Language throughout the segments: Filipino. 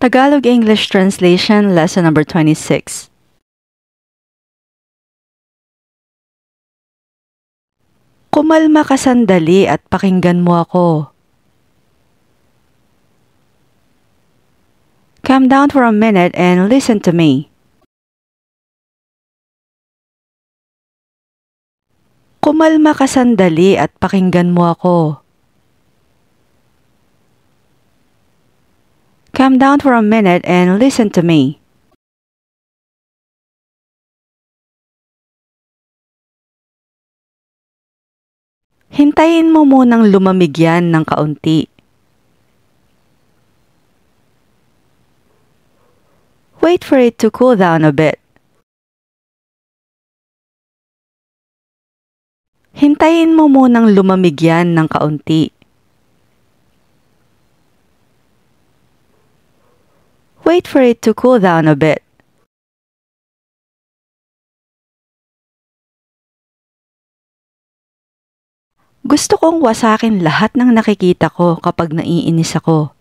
Tagalog-English Translation, Lesson number 26. Kumalma ka sandali at pakinggan mo ako. Calm down for a minute and listen to me. Kumalma ka sandali at pakinggan mo ako. Calm down for a minute and listen to me. Hintayin mo munang lumamig yan ng kaunti. Wait for it to cool down a bit. Hintayin mo munang lumamig yan ng kaunti. Wait for it to cool down a bit. Gusto kong wasakin lahat ng nakikita ko kapag naiinis ako.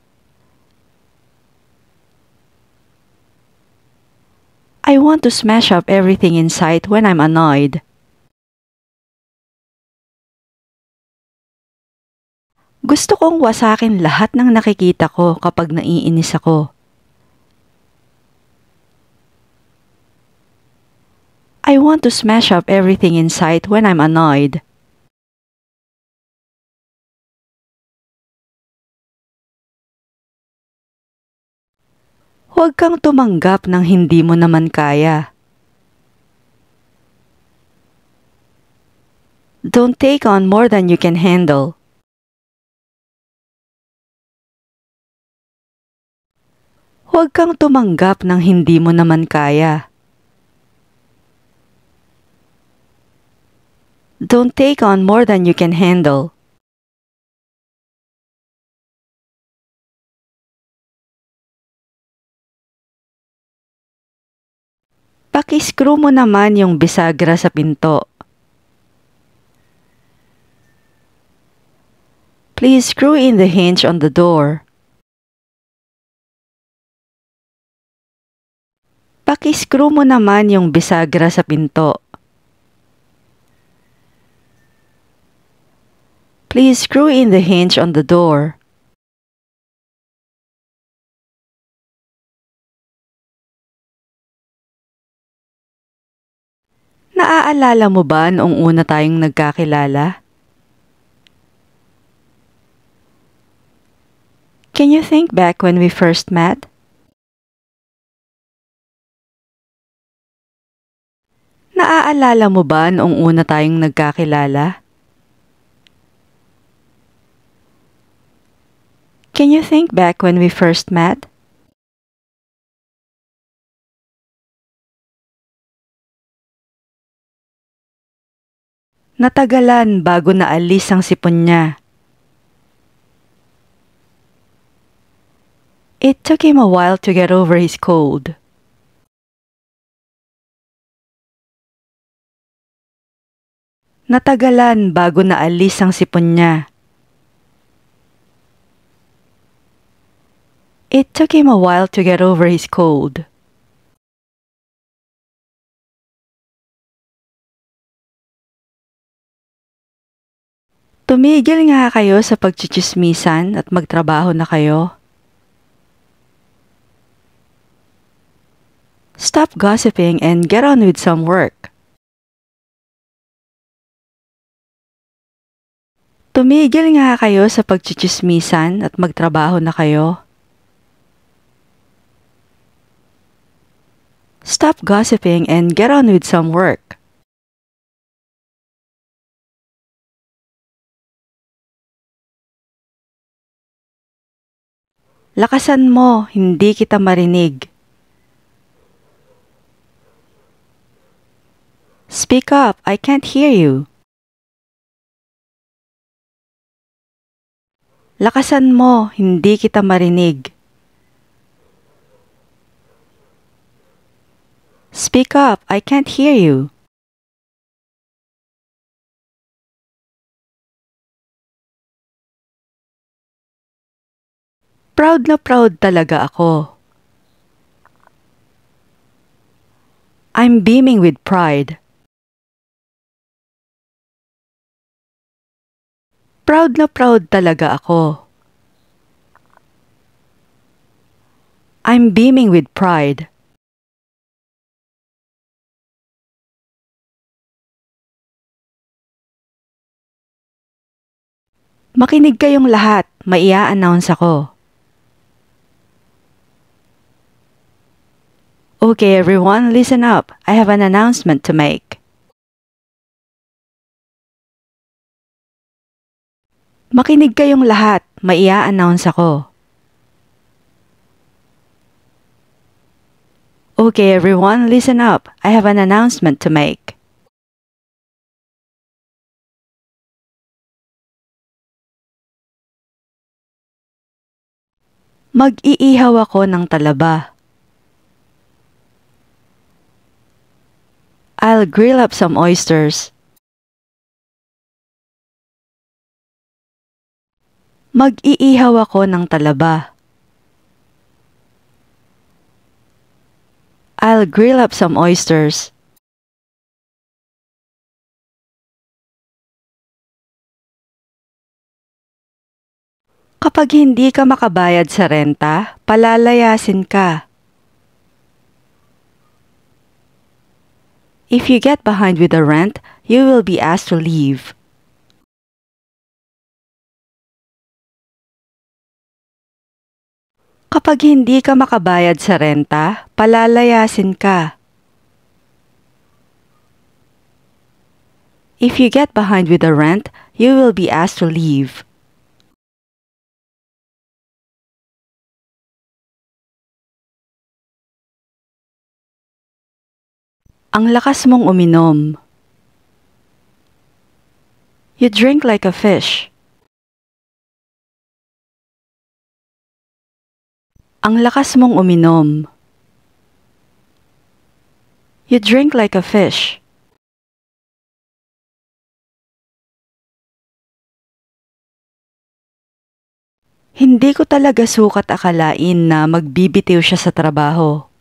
I want to smash up everything in sight when I'm annoyed. Gusto kong wasakin lahat ng nakikita ko kapag naiinis ako. I want to smash up everything in sight when I'm annoyed. Huwag kang tumanggap ng hindi mo naman kaya. Don't take on more than you can handle. Huwag kang tumanggap ng hindi mo naman kaya. Don't take on more than you can handle. Paki-screw mo naman yung bisagra sa pinto. Please screw in the hinge on the door. Paki-screw mo naman yung bisagra sa pinto. Please screw in the hinge on the door. Naaalala mo ba noong una tayong nagkakilala? Can you think back when we first met? Naaalala mo ba noong una tayong nagkakilala? Can you think back when we first met? Natagalan bago naalis ang sipon niya. It took him a while to get over his cold. Natagalan bago naalis ang sipon niya. It took him a while to get over his cold. Tumigil nga kayo sa pagchichismisan at magtrabaho na kayo. Stop gossiping and get on with some work. Tumigil nga kayo sa pagchichismisan at magtrabaho na kayo. Stop gossiping and get on with some work. Lakasan mo, hindi kita marinig. Speak up, I can't hear you. Lakasan mo, hindi kita marinig. Speak up, I can't hear you. Proud na proud talaga ako. I'm beaming with pride. Proud na proud talaga ako. I'm beaming with pride. Makinig kayong lahat, may i-announce ako. Okay everyone, listen up. I have an announcement to make. Makinig kayong lahat, may i-announce ako. Okay everyone, listen up. I have an announcement to make. Mag-iihaw ako ng talaba. I'll grill up some oysters. Mag-iihaw ako ng talaba. I'll grill up some oysters. Kapag hindi ka makabayad sa renta, palalayasin ka. If you get behind with the rent, you will be asked to leave. Kapag hindi ka makabayad sa renta, palalayasin ka. If you get behind with the rent, you will be asked to leave. Ang lakas mong uminom. You drink like a fish. Ang lakas mong uminom. You drink like a fish. Hindi ko talaga sukat akalain na magbibitiw siya sa trabaho.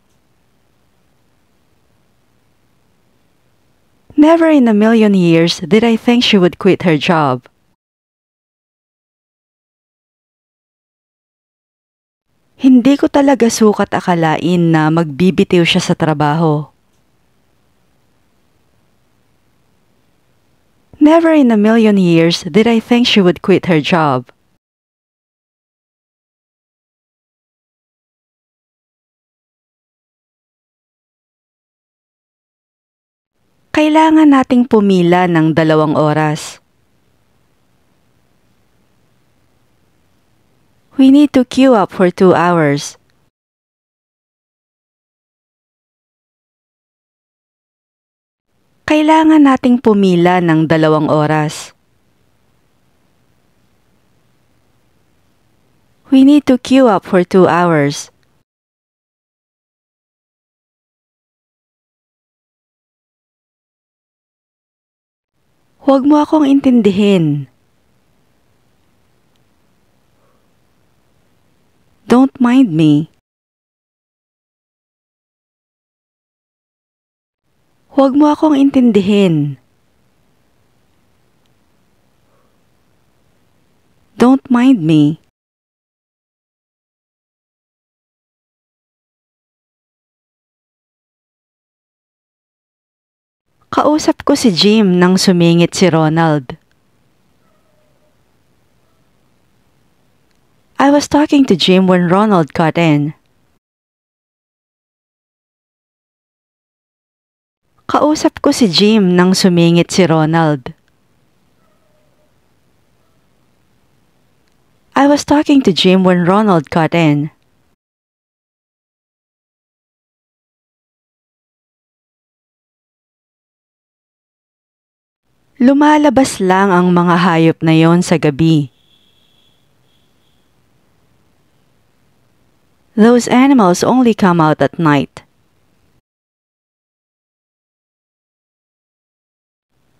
Never in a million years did I think she would quit her job. Hindi ko talaga sukat akalain na magbibitiw siya sa trabaho. Never in a million years did I think she would quit her job. Kailangan nating pumila ng 2 oras. We need to queue up for 2 hours. Kailangan nating pumila ng 2 oras. We need to queue up for 2 hours. Huwag mo akong intindihin. Don't mind me. Huwag mo akong intindihin. Don't mind me. Kausap ko si Jim nang sumingit si Ronald. I was talking to Jim when Ronald cut in. Kausap ko si Jim nang sumingit si Ronald. I was talking to Jim when Ronald cut in. Lumalabas lang ang mga hayop na yon sa gabi. Those animals only come out at night.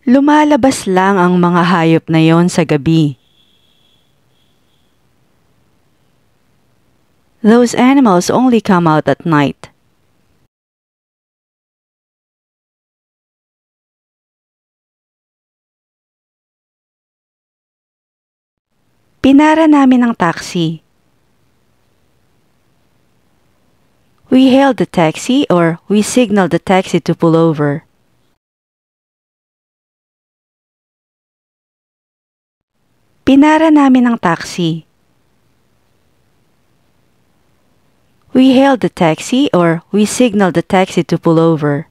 Lumalabas lang ang mga hayop na yon sa gabi. Those animals only come out at night. Pinara namin ang taxi. We hailed the taxi or we signaled the taxi to pull over. Pinara namin ang taxi. We hailed the taxi or we signaled the taxi to pull over.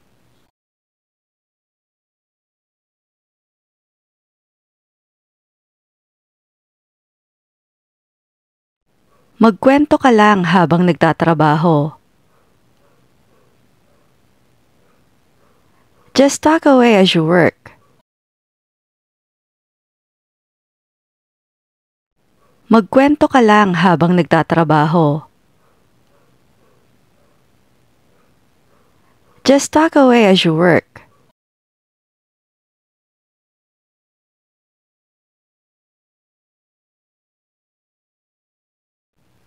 Magkwento ka lang habang nagtatrabaho. Just talk away as you work. Magkwento ka lang habang nagtatrabaho. Just talk away as you work.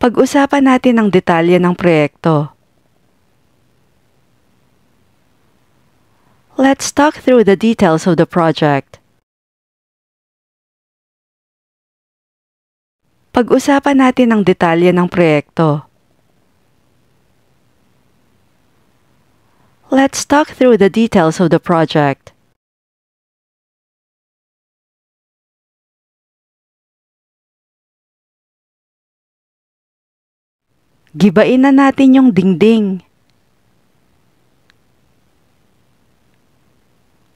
Pag-usapan natin ang detalye ng proyekto. Let's talk through the details of the project. Pag-usapan natin ang detalye ng proyekto. Let's talk through the details of the project. Gibain na natin yung dingding.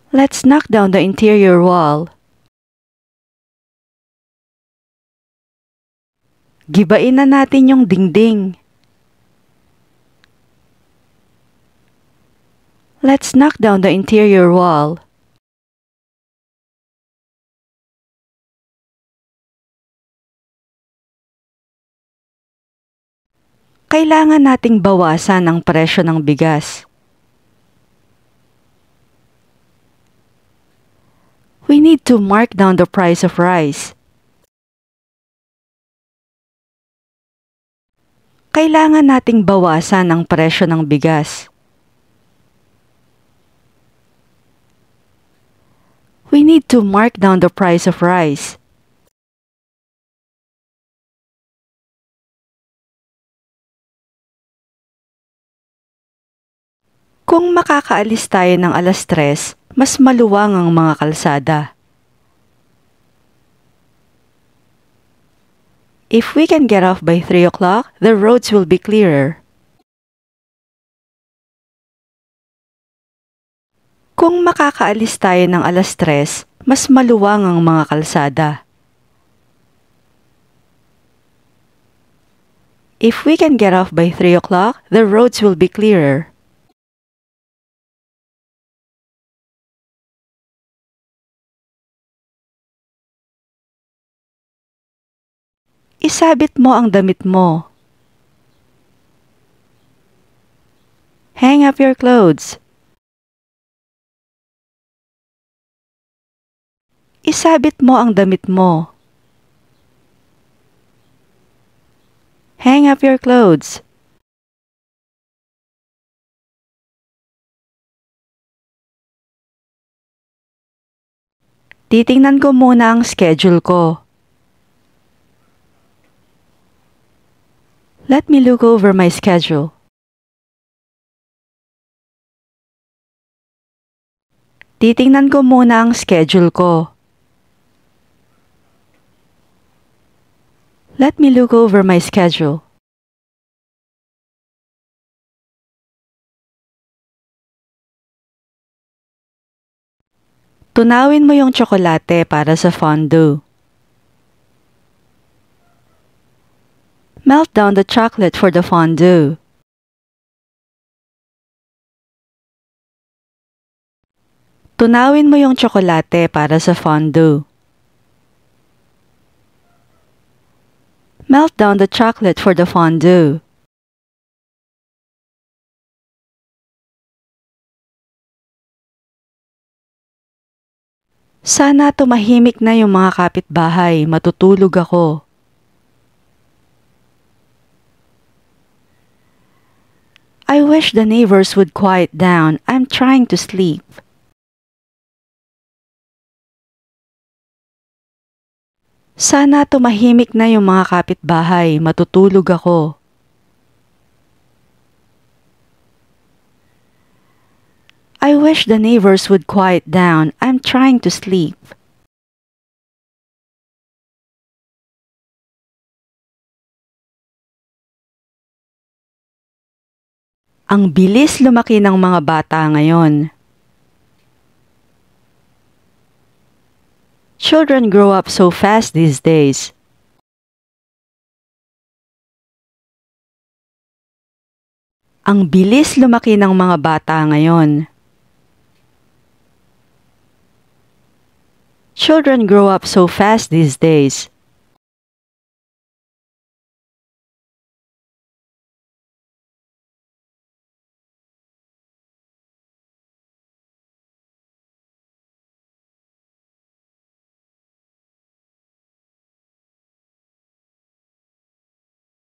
Let's knock down the interior wall. Gibain na natin yung dingding. Let's knock down the interior wall. Kailangan nating bawasan ang presyo ng bigas. We need to mark down the price of rice. Kailangan nating bawasan ang presyo ng bigas. We need to mark down the price of rice. Kung makakaalis tayo ng 3:00, mas maluwang ang mga kalsada. If we can get off by 3:00, the roads will be clearer. Kung makakaalis tayo ng 3:00, mas maluwang ang mga kalsada. If we can get off by 3:00, the roads will be clearer. Isabit mo ang damit mo. Hang up your clothes. Isabit mo ang damit mo. Hang up your clothes. Titingnan ko muna ang schedule ko. Let me look over my schedule. Titingnan ko muna ang schedule ko. Let me look over my schedule. Tunawin mo yung tsokolate para sa fondue. Melt down the chocolate for the fondue. Tunawin mo yung tsokolate para sa fondue. Melt down the chocolate for the fondue. Sana tumahimik na yung mga kapitbahay, matutulog ako. I wish the neighbors would quiet down. I'm trying to sleep. Sana tumahimik na yung mga kapitbahay, matutulog ako. I wish the neighbors would quiet down. I'm trying to sleep. Ang bilis lumaki ng mga bata ngayon. Children grow up so fast these days. Ang bilis lumaki ng mga bata ngayon. Children grow up so fast these days.